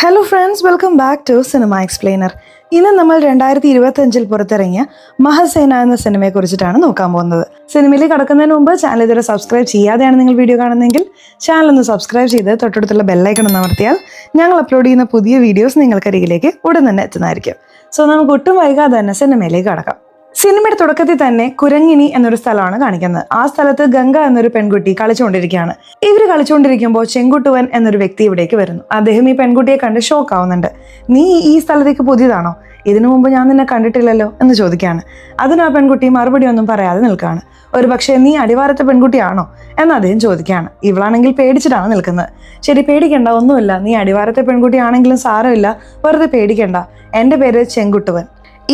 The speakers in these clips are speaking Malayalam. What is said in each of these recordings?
Hello friends, welcome back to cinema explainer. ഇന്ന് നമ്മൾ 2025 പുറത്തിറങ്ങിയ മഹസേന എന്ന സിനിമയെ കുറിച്ചിട്ടാണ് നോക്കാൻ പോകുന്നത്. സിനിമയിലേക്ക് കടക്കുന്നതിന് മുമ്പ് ചാനൽ ഇതുവരെ സബ്സ്ക്രൈബ് ചെയ്യാതെയാണ് നിങ്ങൾ വീഡിയോ കാണുന്നതെങ്കിൽ ചാനൽ ഒന്ന് സബ്സ്ക്രൈബ് ചെയ്ത് തൊട്ടടുത്തുള്ള ബെല്ലൈക്കൺ ഒന്ന് അമർത്തിയാൽ ഞങ്ങൾ അപ്ലോഡ് ചെയ്യുന്ന പുതിയ വീഡിയോസ് നിങ്ങൾക്കരികിലേക്ക് ഉടൻ തന്നെ എത്തുന്നതായിരിക്കും. സോ നമുക്ക് ഒട്ടും വൈകാതെ തന്നെ സിനിമയിലേക്ക് കടക്കാം. സിനിമയുടെ തുടക്കത്തിൽ തന്നെ കുരങ്ങിണി എന്നൊരു സ്ഥലമാണ് കാണിക്കുന്നത്. ആ സ്ഥലത്ത് ഗംഗ എന്നൊരു പെൺകുട്ടി കളിച്ചുകൊണ്ടിരിക്കുകയാണ്. ഇവർ കളിച്ചുകൊണ്ടിരിക്കുമ്പോൾ ചെങ്കുട്ടുവൻ എന്നൊരു വ്യക്തി ഇവിടേക്ക് വരുന്നു. അദ്ദേഹം ഈ പെൺകുട്ടിയെ കണ്ട് ഷോക്ക് ആവുന്നുണ്ട്. നീ ഈ സ്ഥലത്തേക്ക് പുതിയതാണോ? ഇതിനു മുമ്പ് ഞാൻ നിന്നെ കണ്ടിട്ടില്ലല്ലോ എന്ന് ചോദിക്കുകയാണ്. അതിന് ആ പെൺകുട്ടി മറുപടി ഒന്നും പറയാതെ നിൽക്കുകയാണ്. ഒരു പക്ഷേ നീ അടിവാരത്തെ പെൺകുട്ടിയാണോ എന്ന് അദ്ദേഹം ചോദിക്കുകയാണ്. ഇവളാണെങ്കിൽ പേടിച്ചിട്ടാണ് നിൽക്കുന്നത്. ശരി, പേടിക്കണ്ട, ഒന്നുമില്ല, നീ അടിവാരത്തെ പെൺകുട്ടിയാണെങ്കിലും സാരമില്ല, വെറുതെ പേടിക്കണ്ട, എൻ്റെ പേര് ചെങ്കുട്ടുവൻ,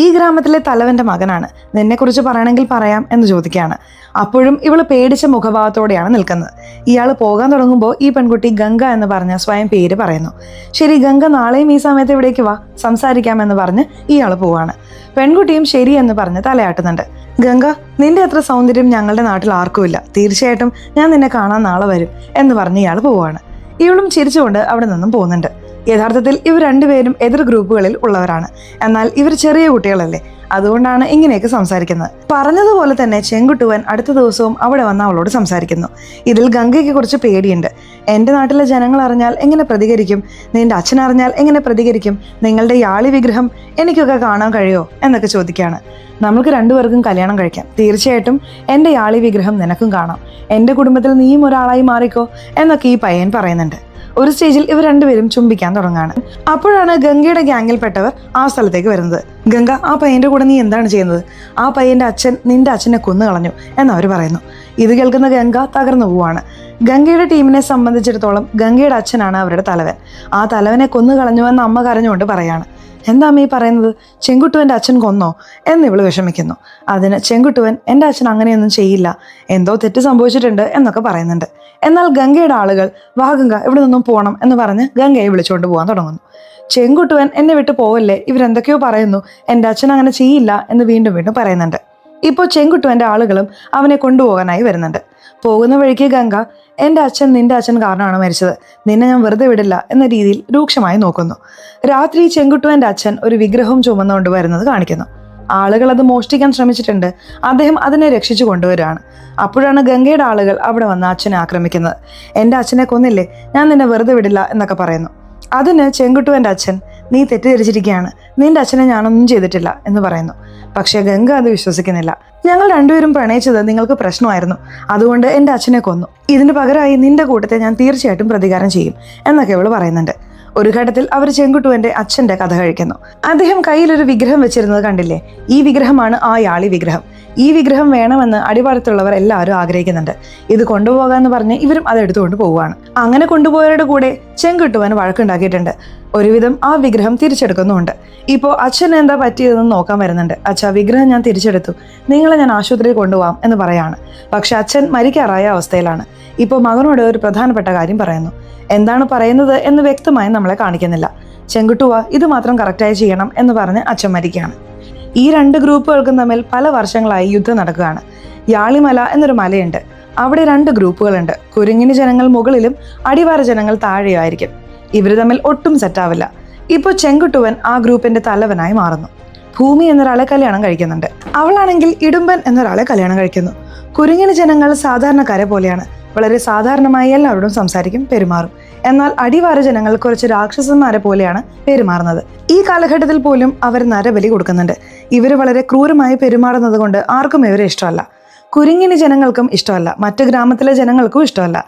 ഈ ഗ്രാമത്തിലെ തലവന്റെ മകനാണ്, നിന്നെക്കുറിച്ച് പറയണമെങ്കിൽ പറയാം എന്ന് ചോദിക്കുകയാണ്. അപ്പോഴും ഇവള് പേടിച്ച മുഖഭാവത്തോടെയാണ് നിൽക്കുന്നത്. ഇയാൾ പോകാൻ തുടങ്ങുമ്പോൾ ഈ പെൺകുട്ടി ഗംഗ എന്ന് പറഞ്ഞ സ്വയം പേര് പറയുന്നു. ശരി, ഗംഗ നാളെയും ഈ സമയത്ത് ഇവിടേക്ക് വാ, സംസാരിക്കാമെന്ന് പറഞ്ഞ് ഇയാൾ പോവാണ്. പെൺകുട്ടിയും ശരി എന്ന് പറഞ്ഞ് തലയാട്ടുന്നുണ്ട്. ഗംഗ, നിന്റെ അത്ര സൗന്ദര്യം ഞങ്ങളുടെ നാട്ടിൽ ആർക്കുമില്ല, തീർച്ചയായിട്ടും ഞാൻ നിന്നെ കാണാൻ നാളെ വരും എന്ന് പറഞ്ഞ് ഇയാൾ പോവാണ്. ഇവളും ചിരിച്ചുകൊണ്ട് അവിടെ നിന്നും പോകുന്നുണ്ട്. യഥാർത്ഥത്തിൽ ഇവർ രണ്ടുപേരും എതിർ ഗ്രൂപ്പുകളിൽ ഉള്ളവരാണ്. എന്നാൽ ഇവർ ചെറിയ കുട്ടികളല്ലേ, അതുകൊണ്ടാണ് ഇങ്ങനെയൊക്കെ സംസാരിക്കുന്നത്. പറഞ്ഞതുപോലെ തന്നെ ചെങ്കുട്ടുവൻ അടുത്ത ദിവസവും അവിടെ വന്ന് അവളോട് സംസാരിക്കുന്നു. ഇതിൽ ഗംഗയ്ക്ക് കുറച്ച് പേടിയുണ്ട്. എൻ്റെ നാട്ടിലെ ജനങ്ങൾ അറിഞ്ഞാൽ എങ്ങനെ പ്രതികരിക്കും? നിന്റെ അച്ഛൻ അറിഞ്ഞാൽ എങ്ങനെ പ്രതികരിക്കും? നിങ്ങളുടെ യാളി വിഗ്രഹം എനിക്കൊക്കെ കാണാൻ കഴിയുമോ എന്നൊക്കെ ചോദിക്കുകയാണ്. നമുക്ക് രണ്ടുപേർക്കും കല്യാണം കഴിക്കാം, തീർച്ചയായിട്ടും എൻ്റെ യാളി വിഗ്രഹം നിനക്കും കാണാം, എൻ്റെ കുടുംബത്തിൽ നീയും ഒരാളായി മാറിക്കോ എന്നൊക്കെ ഈ പയ്യൻ പറയുന്നുണ്ട്. ഒരു സ്റ്റേജിൽ ഇവർ രണ്ടുപേരും ചുംബിക്കാൻ തുടങ്ങാണ്. അപ്പോഴാണ് ഗംഗയുടെ ഗ്യാങ്ങിൽപ്പെട്ടവർ ആ സ്ഥലത്തേക്ക് വരുന്നത്. ഗംഗ, ആ പയ്യന്റെ കൂടെ നീ എന്താണ് ചെയ്യുന്നത്? ആ പയ്യന്റെ അച്ഛൻ നിന്റെ അച്ഛനെ കൊന്നു കളഞ്ഞു എന്നവർ പറയുന്നു. ഇത് കേൾക്കുന്ന ഗംഗ തകർന്നു പോവാണ്. ഗംഗയുടെ ടീമിനെ സംബന്ധിച്ചിടത്തോളം ഗംഗയുടെ അച്ഛനാണ് അവരുടെ തലവൻ. ആ തലവനെ കൊന്നു കളഞ്ഞുവെന്ന് അമ്മ കരഞ്ഞുകൊണ്ട് പറയാണ്. എന്താ അമ്മ ഈ പറയുന്നത്? ചെങ്കുട്ടുവൻ്റെ അച്ഛൻ കൊന്നോ എന്ന് ഇവള് വിഷമിക്കുന്നു. അതിന് ചെങ്കുട്ടുവൻ എൻ്റെ അച്ഛൻ അങ്ങനെയൊന്നും ചെയ്യില്ല, എന്തോ തെറ്റ് സംഭവിച്ചിട്ടുണ്ട് എന്നൊക്കെ പറയുന്നുണ്ട്. എന്നാൽ ഗംഗയുടെ ആളുകൾ വാ ഗംഗ, ഇവിടെ നിന്നും പോകണം എന്ന് പറഞ്ഞ് ഗംഗയെ വിളിച്ചുകൊണ്ട് പോകാൻ തുടങ്ങുന്നു. ചെങ്കുട്ടുവൻ എന്നെ വിട്ട് പോവല്ലേ, ഇവരെന്തൊക്കെയോ പറയുന്നു, എൻ്റെ അച്ഛൻ അങ്ങനെ ചെയ്യില്ല എന്ന് വീണ്ടും വീണ്ടും പറയുന്നുണ്ട്. ഇപ്പോൾ ചെങ്കുട്ടുവൻ്റെ ആളുകളും അവനെ കൊണ്ടുപോകാനായി വരുന്നുണ്ട്. പോകുന്ന വഴിക്ക് ഗംഗ, എൻ്റെ അച്ഛൻ നിന്റെ അച്ഛൻ കാരണമാണ് മരിച്ചത്, നിന്നെ ഞാൻ വെറുതെ വിടില്ല എന്ന രീതിയിൽ രൂക്ഷമായി നോക്കുന്നു. രാത്രി ചെങ്കുട്ടുവൻ്റെ അച്ഛൻ ഒരു വിഗ്രഹം ചുമന്നുകൊണ്ട് വരുന്നത് കാണിക്കുന്നു. ആളുകൾ അത് മോഷ്ടിക്കാൻ ശ്രമിച്ചിട്ടുണ്ട്. അദ്ദേഹം അതിനെ രക്ഷിച്ചു കൊണ്ടുവരികയാണ്. അപ്പോഴാണ് ഗംഗയുടെ ആളുകൾ അവിടെ വന്ന് അച്ഛനെ ആക്രമിക്കുന്നത്. എൻ്റെ അച്ഛനെ കൊന്നില്ലേ, ഞാൻ നിന്നെ വെറുതെ വിടില്ല എന്നൊക്കെ പറയുന്നു. അതിന് ചെങ്കുട്ടുവൻ്റെ അച്ഛൻ, നീ തെറ്റിദ്ധരിച്ചിരിക്കുകയാണ്, നിന്റെ അച്ഛനെ ഞാനൊന്നും ചെയ്തിട്ടില്ല എന്ന് പറയുന്നു. പക്ഷേ ഗംഗ അത് വിശ്വസിക്കുന്നില്ല. ഞങ്ങൾ രണ്ടുപേരും പ്രണയിച്ചത് നിങ്ങൾക്ക് പ്രശ്നമായിരുന്നു, അതുകൊണ്ട് എൻ്റെ അച്ഛനെ കൊന്നു, ഇതിന് പകരമായി നിന്റെ കൂട്ടത്തെ ഞാൻ തീർച്ചയായിട്ടും പ്രതികാരം ചെയ്യും എന്നൊക്കെ അവൾ പറയുന്നുണ്ട്. ഒരു ഘട്ടത്തിൽ അവർ ചെങ്കുട്ടുവന്റെ അച്ഛന്റെ കഥ കഴിക്കുന്നു. അദ്ദേഹം കയ്യിലൊരു വിഗ്രഹം വെച്ചിരുന്നത് കണ്ടില്ലേ, ഈ വിഗ്രഹമാണ് ആ യാളി വിഗ്രഹം. ഈ വിഗ്രഹം വേണമെന്ന് അടിവാരത്തുള്ളവർ എല്ലാവരും ആഗ്രഹിക്കുന്നുണ്ട്. ഇത് കൊണ്ടുപോകാന്ന് പറഞ്ഞ് ഇവരും അത് എടുത്തുകൊണ്ട് പോവുകയാണ്. അങ്ങനെ കൊണ്ടുപോയവരുടെ കൂടെ ചെങ്കുട്ടുവൻ വഴക്കുണ്ടാക്കിയിട്ടുണ്ട്. ഒരുവിധം ആ വിഗ്രഹം തിരിച്ചെടുക്കുന്നുമുണ്ട്. ഇപ്പോൾ അച്ഛന് എന്താ പറ്റിയതെന്ന് നോക്കാൻ വരുന്നുണ്ട്. അച്ഛാ, വിഗ്രഹം ഞാൻ തിരിച്ചെടുത്തു, നിങ്ങളെ ഞാൻ ആശുപത്രിയിൽ കൊണ്ടുപോകാം എന്ന് പറയാണ്. പക്ഷെ അച്ഛൻ മരിക്കാറായ അവസ്ഥയിലാണ്. ഇപ്പോൾ മകനോട് ഒരു പ്രധാനപ്പെട്ട കാര്യം പറയുന്നു. എന്താണ് പറയുന്നത് എന്ന് വ്യക്തമായി നമ്മളെ കാണിക്കുന്നില്ല. ചെങ്കുട്ടുവ, ഇത് മാത്രം കറക്റ്റായി ചെയ്യണം എന്ന് പറഞ്ഞ് അച്ഛൻ മരിക്കുകയാണ്. ഈ രണ്ട് ഗ്രൂപ്പുകൾക്കും തമ്മിൽ പല വർഷങ്ങളായി യുദ്ധം നടക്കുകയാണ്. യാളിമല എന്നൊരു മലയുണ്ട്, അവിടെ രണ്ട് ഗ്രൂപ്പുകളുണ്ട്. കുരങ്ങിന് ജനങ്ങൾ മുകളിലും അടിവാര ജനങ്ങൾ താഴെയായിരിക്കും. ഇവർ തമ്മിൽ ഒട്ടും സെറ്റാവില്ല. ഇപ്പോൾ ചെങ്കുട്ടുവൻ ആ ഗ്രൂപ്പിന്റെ തലവനായി മാറുന്നു. ഭൂമി എന്നൊരാളെ കല്യാണം കഴിക്കുന്നുണ്ട്. അവളാണെങ്കിൽ ഇടുമ്പൻ എന്നൊരാളെ കല്യാണം കഴിക്കുന്നു. കുരങ്ങിന് ജനങ്ങൾ സാധാരണക്കാരെ പോലെയാണ്, വളരെ സാധാരണമായി എല്ലാവരോടും സംസാരിക്കും, പെരുമാറും. എന്നാൽ അടിവാര ജനങ്ങൾ കുറച്ച് രാക്ഷസന്മാരെ പോലെയാണ് പെരുമാറുന്നത്. ഈ കാലഘട്ടത്തിൽ പോലും അവർ നരബലി കൊടുക്കുന്നുണ്ട്. ഇവർ വളരെ ക്രൂരമായി പെരുമാറുന്നത് കൊണ്ട് ആർക്കും ഇവരെ ഇഷ്ടമല്ല. കുരങ്ങിന് ജനങ്ങൾക്കും ഇഷ്ടമല്ല, മറ്റ് ഗ്രാമത്തിലെ ജനങ്ങൾക്കും ഇഷ്ടമല്ല.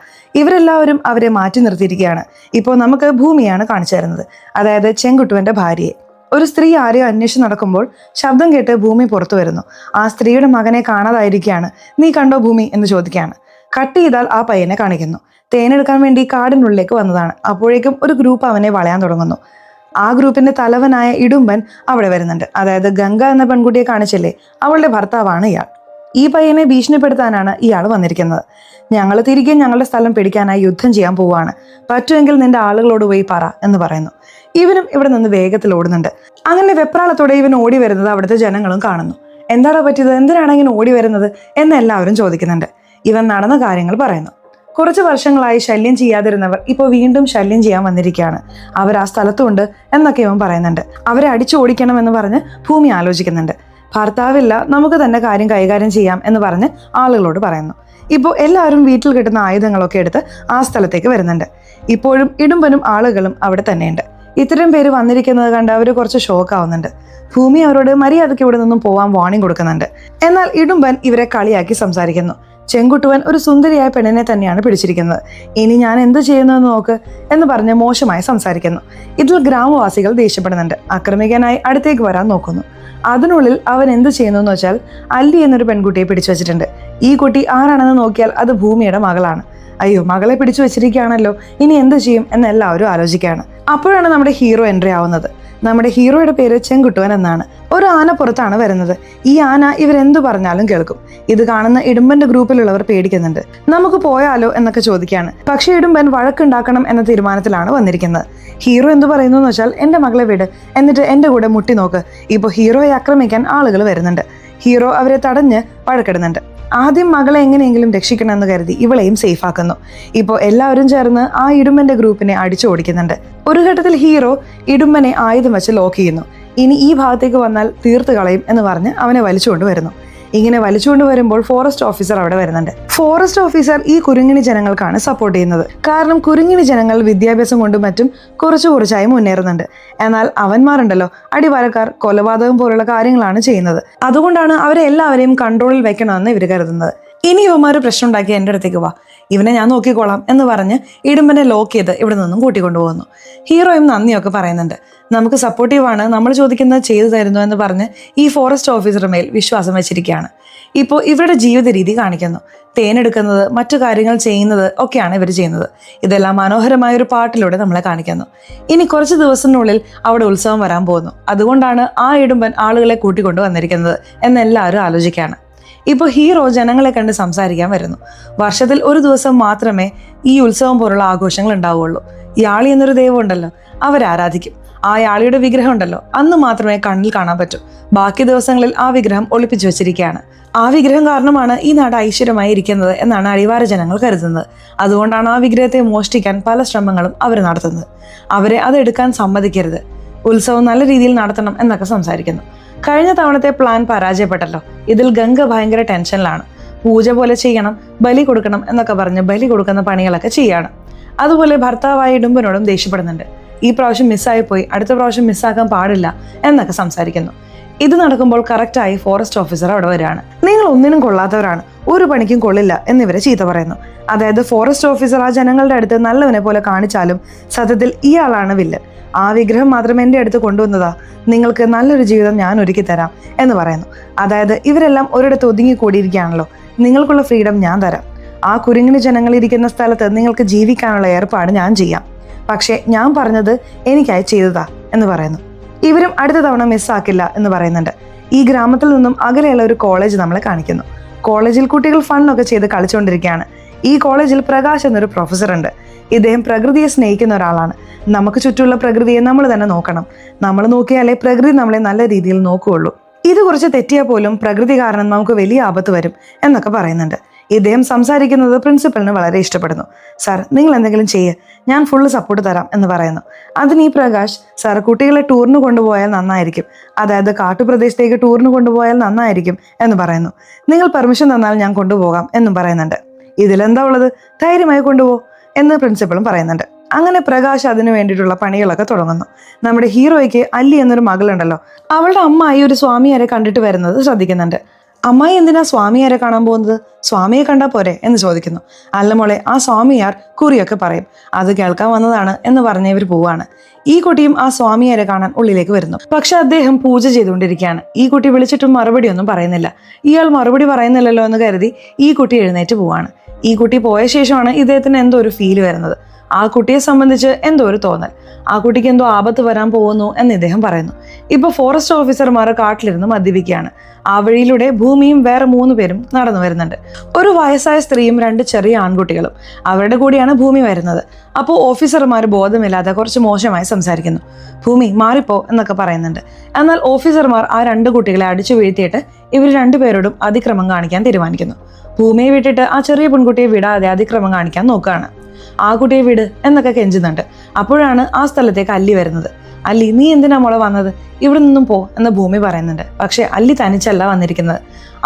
ഇവരെല്ലാവരും അവരെ മാറ്റി നിർത്തിയിരിക്കുകയാണ്. ഇപ്പോൾ നമുക്ക് ഭൂമിയാണ് കാണിച്ചു തരുന്നത്, അതായത് ചെങ്കുട്ടുവന്റെ ഭാര്യയെ. ഒരു സ്ത്രീ ആരെയോ അന്വേഷിച്ച് നടക്കുമ്പോൾ ശബ്ദം കേട്ട് ഭൂമി പുറത്തു വരുന്നു. ആ സ്ത്രീയുടെ മകനെ കാണാതായിരിക്കുകയാണ്. നീ കണ്ടോ ഭൂമി എന്ന് ചോദിക്കുകയാണ്. കട്ട് ചെയ്താൽ ആ പയ്യനെ കാണിക്കുന്നു. തേനെടുക്കാൻ വേണ്ടി കാടിനുള്ളിലേക്ക് വന്നതാണ്. അപ്പോഴേക്കും ഒരു ഗ്രൂപ്പ് അവനെ വളയാൻ തുടങ്ങുന്നു. ആ ഗ്രൂപ്പിന്റെ തലവനായ ഇടുമ്പൻ അവിടെ വരുന്നുണ്ട്. അതായത് ഗംഗ എന്ന പെൺകുട്ടിയെ കാണിച്ചില്ലേ, അവളുടെ ഭർത്താവാണ് ഇയാൾ. ഈ പയ്യനെ ഭീഷണിപ്പെടുത്താനാണ് ഇയാൾ വന്നിരിക്കുന്നത്. ഞങ്ങൾ തിരികെ ഞങ്ങളുടെ സ്ഥലം പിടിക്കാനായി യുദ്ധം ചെയ്യാൻ പോവുകയാണ്, പറ്റുമെങ്കിൽ നിന്റെ ആളുകളോട് പോയി പറ എന്ന് പറയുന്നു. ഇവനും ഇവിടെ നിന്ന് വേഗത്തിൽ ഓടുന്നുണ്ട്. അങ്ങനെ വെപ്രാളത്തോടെ ഇവൻ ഓടി വരുന്നത് അവിടുത്തെ ജനങ്ങളും കാണുന്നു. എന്താണ് പറ്റിയത്, എന്തിനാണ് ഇങ്ങനെ ഓടി വരുന്നത് എന്ന് എല്ലാവരും ചോദിക്കുന്നുണ്ട്. ഇവൻ നടന്ന കാര്യങ്ങൾ പറയുന്നു. കുറച്ച് വർഷങ്ങളായി ശല്യം ചെയ്യാതിരുന്നവർ ഇപ്പോൾ വീണ്ടും ശല്യം ചെയ്യാൻ വന്നിരിക്കുകയാണ്. അവർ ആ സ്ഥലത്തുണ്ട് എന്നൊക്കെ ഇവൻ പറയുന്നുണ്ട്. അവരെ അടിച്ചോടിക്കണം എന്ന് പറഞ്ഞ് ഭൂമി ആലോചിക്കുന്നുണ്ട്. ഭർത്താവില്ല, നമുക്ക് തന്നെ കാര്യം കൈകാര്യം ചെയ്യാം എന്ന് പറഞ്ഞ് ആളുകളോട് പറയുന്നു. ഇപ്പോൾ എല്ലാവരും വീട്ടിൽ കിട്ടുന്ന ആയുധങ്ങളൊക്കെ എടുത്ത് ആ സ്ഥലത്തേക്ക് വരുന്നുണ്ട്. ഇപ്പോഴും ഇടുമ്പനും ആളുകളും അവിടെ തന്നെയുണ്ട്. ഇത്രയും പേര് വന്നിരിക്കുന്നത് കണ്ട് അവർ കുറച്ച് ഷോക്ക് ആവുന്നുണ്ട്. ഭൂമി അവരോട് മര്യാദയ്ക്ക് ഇവിടെ നിന്നും പോവാൻ വാർണിംഗ് കൊടുക്കുന്നുണ്ട്. എന്നാൽ ഇടുമ്പൻ ഇവരെ കളിയാക്കി സംസാരിക്കുന്നു. ചെങ്കുട്ടുവൻ ഒരു സുന്ദരിയായ പെണ്ണിനെ തന്നെയാണ് പിടിച്ചിരിക്കുന്നത്, ഇനി ഞാൻ എന്ത് ചെയ്യുന്നതെന്ന് നോക്ക് എന്ന് പറഞ്ഞ് മോശമായി സംസാരിക്കുന്നു. ഇതിൽ ഗ്രാമവാസികൾ ദേഷ്യപ്പെടുന്നുണ്ട്. ആക്രമിക്കാനായി അടുത്തേക്ക് വരാൻ നോക്കുന്നു. അതിനുള്ളിൽ അവൻ എന്ത് ചെയ്യുന്നു എന്ന് വെച്ചാൽ അല്ലി എന്നൊരു പെൺകുട്ടിയെ പിടിച്ചു വെച്ചിട്ടുണ്ട്. ഈ കുട്ടി ആരാണെന്ന് നോക്കിയാൽ അത് ഭൂമിയുടെ മകളാണ്. അയ്യോ, മകളെ പിടിച്ചു വെച്ചിരിക്കുകയാണല്ലോ, ഇനി എന്ത് ചെയ്യും എന്ന് എല്ലാവരും ആലോചിക്കുകയാണ്. അപ്പോഴാണ് നമ്മുടെ ഹീറോ എൻട്രി ആവുന്നത്. നമ്മുടെ ഹീറോയുടെ പേര് ചെങ്കുട്ടുവൻ എന്നാണ്. ഒരു ആന പുറത്താണ് വരുന്നത്. ഈ ആന ഇവരെന്തു പറഞ്ഞാലും കേൾക്കും. ഇത് കാണുന്ന ഇടുമ്പന്റെ ഗ്രൂപ്പിലുള്ളവർ പേടിക്കുന്നുണ്ട്. നമുക്ക് പോയാലോ എന്നൊക്കെ ചോദിക്കുകയാണ്. പക്ഷെ ഇടുമ്പൻ വഴക്കുണ്ടാക്കണം എന്ന തീരുമാനത്തിലാണ് വന്നിരിക്കുന്നത്. ഹീറോ എന്തു പറയുന്നു എന്ന് വെച്ചാൽ എന്റെ മകളെ വിട്, എന്നിട്ട് എന്റെ കൂടെ മുട്ടി നോക്ക്. ഇപ്പോൾ ഹീറോയെ ആക്രമിക്കാൻ ആളുകൾ വരുന്നുണ്ട്. ഹീറോ അവരെ തടഞ്ഞ് വഴക്കിടുന്നുണ്ട്. ആദ്യം മകളെ എങ്ങനെയെങ്കിലും രക്ഷിക്കണമെന്ന് കരുതി ഇവളെയും സേഫ് ആക്കുന്നു. ഇപ്പോൾ എല്ലാവരും ചേർന്ന് ആ ഇടുമ്പന്റെ ഗ്രൂപ്പിനെ അടിച്ചോടിക്കുന്നുണ്ട്. ഒരു ഘട്ടത്തിൽ ഹീറോ ഇടുമ്പനെ ആയുധം വെച്ച് ലോക്ക് ചെയ്യുന്നു. ഇനി ഈ ഭാഗത്തേക്ക് വന്നാൽ തീർത്ത് കളയും എന്ന് പറഞ്ഞ് അവനെ വലിച്ചുകൊണ്ട് വരുന്നു. ഇങ്ങനെ വലിച്ചുകൊണ്ട് വരുമ്പോൾ ഫോറസ്റ്റ് ഓഫീസർ അവിടെ വരുന്നുണ്ട്. ഫോറസ്റ്റ് ഓഫീസർ ഈ കുരുങ്ങിണി ജനങ്ങൾക്കാണ് സപ്പോർട്ട് ചെയ്യുന്നത്. കാരണം കുരുങ്ങിണി ജനങ്ങൾ വിദ്യാഭ്യാസം കൊണ്ടും മറ്റും കുറച്ചായി മുന്നേറുന്നുണ്ട്. എന്നാൽ അവന്മാരുണ്ടല്ലോ, അടിവാരക്കാർ കൊലപാതകം പോലുള്ള കാര്യങ്ങളാണ് ചെയ്യുന്നത്. അതുകൊണ്ടാണ് അവരെ എല്ലാവരെയും കൺട്രോളിൽ വെക്കണമെന്ന് ഇവർ കരുതുന്നത്. ഇനി ഇവന്മാർ പ്രശ്നം ഉണ്ടാക്കി എൻ്റെ അടുത്തേക്ക് വാ, ഇവനെ ഞാൻ നോക്കിക്കോളാം എന്ന് പറഞ്ഞ് ഇടുമ്പനെ ലോക്ക് ചെയ്ത് ഇവിടെ നിന്നും കൂട്ടിക്കൊണ്ടുപോകുന്നു. ഹീറോയും നന്ദിയൊക്കെ പറയുന്നുണ്ട്. നമുക്ക് സപ്പോർട്ടീവാണ്, നമ്മൾ ചോദിക്കുന്നത് ചെയ്തു തരുന്നു എന്ന് പറഞ്ഞ് ഈ ഫോറസ്റ്റ് ഓഫീസറുടെ മേൽ വിശ്വാസം വെച്ചിരിക്കുകയാണ്. ഇപ്പോൾ ഇവരുടെ ജീവിത രീതി കാണിക്കുന്നു. തേനെടുക്കുന്നത്, മറ്റു കാര്യങ്ങൾ ചെയ്യുന്നത് ഒക്കെയാണ് ഇവർ ചെയ്യുന്നത്. ഇതെല്ലാം മനോഹരമായ ഒരു പാട്ടിലൂടെ നമ്മളെ കാണിക്കുന്നു. ഇനി കുറച്ച് ദിവസത്തിനുള്ളിൽ അവിടെ ഉത്സവം വരാൻ പോകുന്നു. അതുകൊണ്ടാണ് ആ ഇടുമ്പൻ ആളുകളെ കൂട്ടിക്കൊണ്ടു വന്നിരിക്കുന്നത് എന്നെല്ലാവരും ആലോചിക്കുകയാണ്. ഇപ്പോൾ ഹീറോ ജനങ്ങളെ കണ്ട് സംസാരിക്കാൻ വരുന്നു. വർഷത്തിൽ ഒരു ദിവസം മാത്രമേ ഈ ഉത്സവം പോലുള്ള ആഘോഷങ്ങൾ ഉണ്ടാവുകയുള്ളൂ. യാളി എന്നൊരു ദൈവം ഉണ്ടല്ലോ, അവരാരാധിക്കും. ആ യാളിയുടെ വിഗ്രഹം ഉണ്ടല്ലോ, അന്ന് മാത്രമേ കണ്ണിൽ കാണാൻ പറ്റൂ. ബാക്കി ദിവസങ്ങളിൽ ആ വിഗ്രഹം ഒളിപ്പിച്ചു വെച്ചിരിക്കുകയാണ്. ആ വിഗ്രഹം കാരണമാണ് ഈ നാട് ഐശ്വര്യമായി ഇരിക്കുന്നത് എന്നാണ് അടിവാര ജനങ്ങൾ കരുതുന്നത്. അതുകൊണ്ടാണ് ആ വിഗ്രഹത്തെ മോഷ്ടിക്കാൻ പല ശ്രമങ്ങളും അവർ നടത്തുന്നത്. അവരെ അതെടുക്കാൻ സമ്മതിക്കരുത്, ഉത്സവം നല്ല രീതിയിൽ നടത്തണം എന്നൊക്കെ സംസാരിക്കുന്നു. കഴിഞ്ഞ തവണത്തെ പ്ലാൻ പരാജയപ്പെട്ടല്ലോ. ഇതിൽ ഗംഗ ഭയങ്കര ടെൻഷനിലാണ്. പൂജ പോലെ ചെയ്യണം, ബലി കൊടുക്കണം എന്നൊക്കെ പറഞ്ഞ് ബലി കൊടുക്കുന്ന പണികളൊക്കെ ചെയ്യാണ്. അതുപോലെ ഭർത്താവായ ഇടുമ്പനോടും ദേഷ്യപ്പെടുന്നുണ്ട്. ഈ പ്രാവശ്യം മിസ്സായി പോയി, അടുത്ത പ്രാവശ്യം മിസ്സാക്കാൻ പാടില്ല എന്നൊക്കെ സംസാരിക്കുന്നു. ഇത് നടക്കുമ്പോൾ കറക്റ്റായി ഫോറസ്റ്റ് ഓഫീസർ അവിടെ വരികയാണ്. നിങ്ങൾ ഒന്നിനും കൊള്ളാത്തവരാണ്, ഒരു പണിക്കും കൊള്ളില്ല എന്നിവരെ ചീത്ത പറയുന്നു. അതായത് ഫോറസ്റ്റ് ഓഫീസർ ആ ജനങ്ങളുടെ അടുത്ത് നല്ലവനെ പോലെ കാണിച്ചാലും സത്യത്തിൽ ഇയാളാണ് വില്ലൻ. ആ വിഗ്രഹം മാത്രം എൻ്റെ അടുത്ത് കൊണ്ടുവന്നതാ, നിങ്ങൾക്ക് നല്ലൊരു ജീവിതം ഞാൻ ഒരുക്കി തരാം എന്ന് പറയുന്നു. അതായത് ഇവരെല്ലാം ഒരിടത്ത് ഒതുങ്ങിക്കൂടിയിരിക്കുകയാണല്ലോ, നിങ്ങൾക്കുള്ള ഫ്രീഡം ഞാൻ തരാം. ആ കുരുങ്ങിന് ജനങ്ങൾ ഇരിക്കുന്ന സ്ഥലത്ത് നിങ്ങൾക്ക് ജീവിക്കാനുള്ള ഏർപ്പാട് ഞാൻ ചെയ്യാം. പക്ഷേ ഞാൻ പറഞ്ഞത് എനിക്കായി ചെയ്തതാ എന്ന് പറയുന്നു. ഇവരും അടുത്ത തവണ മിസ്സാക്കില്ല എന്ന് പറയുന്നുണ്ട്. ഈ ഗ്രാമത്തിൽ നിന്നും അകലെയുള്ള ഒരു കോളേജ് നമ്മളെ കാണിക്കുന്നു. കോളേജിൽ കുട്ടികൾ ഫണ്ണൊക്കെ ചെയ്ത് കളിച്ചുകൊണ്ടിരിക്കുകയാണ്. ഈ കോളേജിൽ പ്രകാശ് എന്നൊരു പ്രൊഫസർ ഉണ്ട്. ഇദ്ദേഹം പ്രകൃതിയെ സ്നേഹിക്കുന്ന ഒരാളാണ്. നമുക്ക് ചുറ്റുമുള്ള പ്രകൃതിയെ നമ്മൾ തന്നെ നോക്കണം. നമ്മൾ നോക്കിയാലേ പ്രകൃതി നമ്മളെ നല്ല രീതിയിൽ നോക്കുകയുള്ളൂ. ഇത് കുറച്ച് തെറ്റിയാൽ പോലും പ്രകൃതി കാരണം നമുക്ക് വലിയ ആപത്ത് വരും എന്നൊക്കെ പറയുന്നുണ്ട്. ഇദ്ദേഹം സംസാരിക്കുന്നത് പ്രിൻസിപ്പലിന് വളരെ ഇഷ്ടപ്പെടുന്നു. സാർ, നിങ്ങൾ എന്തെങ്കിലും ചെയ്യ്, ഞാൻ ഫുള്ള് സപ്പോർട്ട് തരാം എന്ന് പറയുന്നു. അതിന് ഈ പ്രകാശ്, സാർ കുട്ടികളെ ടൂറിന് കൊണ്ടുപോയാൽ നന്നായിരിക്കും, അതായത് കാട്ടുപ്രദേശത്തേക്ക് ടൂറിന് കൊണ്ടുപോയാൽ നന്നായിരിക്കും എന്ന് പറയുന്നു. നിങ്ങൾ പെർമിഷൻ തന്നാൽ ഞാൻ കൊണ്ടുപോകാം എന്നും പറയുന്നുണ്ട്. ഇതിലെന്താ ഉള്ളത്, ധൈര്യമായി കൊണ്ടുപോ എന്ന് പ്രിൻസിപ്പളും പറയുന്നുണ്ട്. അങ്ങനെ പ്രകാശ് അതിനു വേണ്ടിയിട്ടുള്ള പണികളൊക്കെ തുടങ്ങുന്നു. നമ്മുടെ ഹീറോയ്ക്ക് അല്ലി എന്നൊരു മകളുണ്ടല്ലോ, അവളുടെ അമ്മായി ഒരു സ്വാമിയാരെ കണ്ടിട്ട് വരുന്നത് ശ്രദ്ധിക്കുന്നുണ്ട്. അമ്മായി എന്തിനാ സ്വാമിയാരെ കാണാൻ പോകുന്നത്, സ്വാമിയെ കണ്ടാൽ പോരെ എന്ന് ചോദിക്കുന്നു. അല്ല മോളെ, ആ സ്വാമിയാർ കുറിയൊക്കെ പറയും, അത് കേൾക്കാൻ വന്നതാണ് എന്ന് പറഞ്ഞ് ഇവർ പോവാണ്. ഈ കുട്ടിയും ആ സ്വാമിയാരെ കാണാൻ ഉള്ളിലേക്ക് വരുന്നു. പക്ഷെ അദ്ദേഹം പൂജ ചെയ്തുകൊണ്ടിരിക്കുകയാണ്. ഈ കുട്ടി വിളിച്ചിട്ടും മറുപടി ഒന്നും പറയുന്നില്ല. ഇയാൾ മറുപടി പറയുന്നില്ലല്ലോ എന്ന് കരുതി ഈ കുട്ടി എഴുന്നേറ്റ് പോവാണ്. ഈ കുട്ടി പോയ ശേഷമാണ് ഇദ്ദേഹത്തിന് എന്തോ ഒരു ഫീൽ വരുന്നത്. ആ കുട്ടിയെ സംബന്ധിച്ച് എന്തോ ഒരു തോന്നൽ, ആ കുട്ടിക്ക് എന്തോ ആപത്ത് വരാൻ പോകുന്നു എന്ന് ഇദ്ദേഹം പറയുന്നു. ഇപ്പോൾ ഫോറസ്റ്റ് ഓഫീസർമാർ കാട്ടിലിരുന്ന് മദ്യപിക്കുകയാണ്. ആ വഴിയിലൂടെ ഭൂമിയും വേറെ 3 പേരും നടന്നു വരുന്നുണ്ട്. ഒരു വയസ്സായ സ്ത്രീയും 2 ചെറിയ ആൺകുട്ടികളും. അവരുടെ കൂടെയാണ് ഭൂമി വരുന്നത്. അപ്പോൾ ഓഫീസർമാർ ബോധമില്ലാതെ കുറച്ച് മോശമായി സംസാരിക്കുന്നു. ഭൂമി മാറിപ്പോ എന്നൊക്കെ പറയുന്നുണ്ട്. എന്നാൽ ഓഫീസർമാർ ആ 2 കുട്ടികളെ അടിച്ചു വീഴ്ത്തിയിട്ട് ഇവർ 2 പേരോടും അതിക്രമം കാണിക്കാൻ തീരുമാനിക്കുന്നു. ഭൂമിയെ വിട്ടിട്ട് ആ ചെറിയ പെൺകുട്ടിയെ വിടാതെ അതിക്രമം കാണിക്കാൻ നോക്കുകയാണ്. ആ കുട്ടിയെ വിട് എന്നൊക്കെ കെഞ്ചുന്നുണ്ട്. അപ്പോഴാണ് ആ സ്ഥലത്തേക്ക് അല്ലി വരുന്നത്. അല്ലി, നീ എന്തിനാ മോളെ വന്നത്? ഇവിടെ നിന്നും പോ എന്ന് ഭൂമി പറയുന്നുണ്ട്. പക്ഷെ അല്ലി തനിച്ചല്ല വന്നിരിക്കുന്നത്,